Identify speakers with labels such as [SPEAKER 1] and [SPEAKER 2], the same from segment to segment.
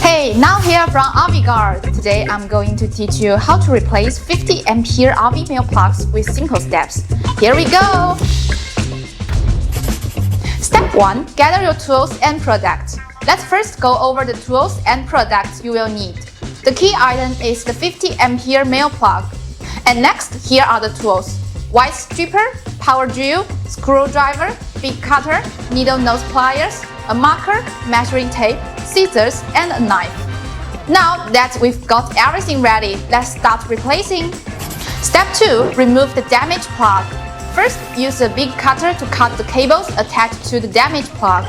[SPEAKER 1] Hey, now here from RV-Guard. Today I'm going to teach you how to replace 50 ampere RV male plugs with simple steps. Here we go! Step 1. Gather your tools and products. Let's first go over the tools and products you will need. The key item is the 50 ampere male plug. And next, here are the tools: wire stripper, power drill, screwdriver, big cutter, needle nose pliers, a marker, measuring tape, scissors, and a knife. Now that we've got everything ready, let's start replacing. Step 2. Remove the damaged plug. First, use a big cutter to cut the cables attached to the damaged plug.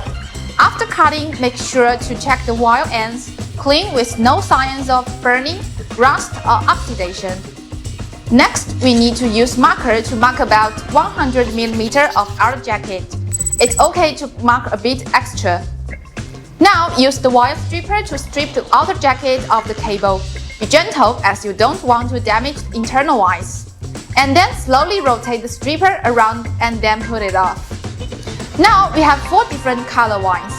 [SPEAKER 1] After cutting, make sure to check the wire ends, clean with no signs of burning, rust, or oxidation. Next, we need to use marker to mark about 100 mm of our jacket. It's okay to mark a bit extra. Now, use the wire stripper to strip the outer jacket of the cable. Be gentle as you don't want to damage the internal wires. And then slowly rotate the stripper around and then put it off. Now, we have 4 different color wires.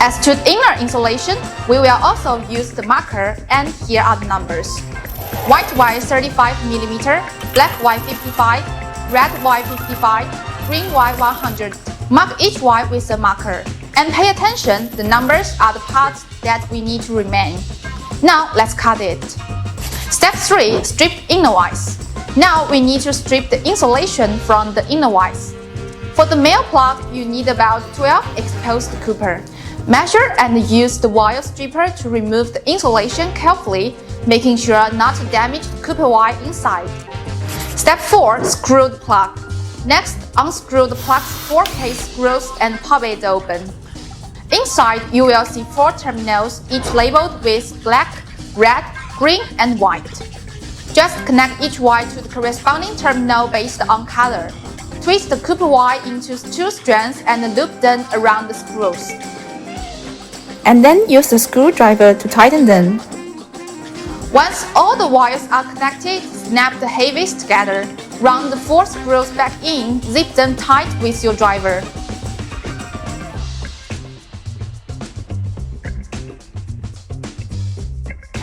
[SPEAKER 1] As to the inner insulation, we will also use the marker, and here are the numbers. White wire 35 mm, black wire 55, red wire 55, green wire 100. Mark each wire with a marker. And pay attention, the numbers are the parts that we need to remain. Now let's cut it. Step 3. Strip inner wires. Now we need to strip the insulation from the inner wires. For the male plug, you need about 12 exposed copper. Measure and use the wire stripper to remove the insulation carefully, making sure not to damage the copper wire inside. Step 4. Screw the plug. Next, unscrew the plug's 4 case screws and pop it open. Inside, you will see 4 terminals, each labeled with black, red, green, and white. Just connect each wire to the corresponding terminal based on color. Twist the copper wire into 2 strands and loop them around the screws. And then use the screwdriver to tighten them. Once all the wires are connected, snap the heavies together. Round the 4 screws back in, zip them tight with your driver.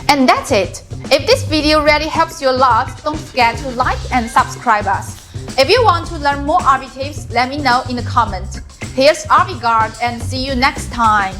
[SPEAKER 1] And that's it! If this video really helps you a lot, don't forget to like and subscribe us. If you want to learn more RV tips, let me know in the comment. Here's RV-Guard and see you next time!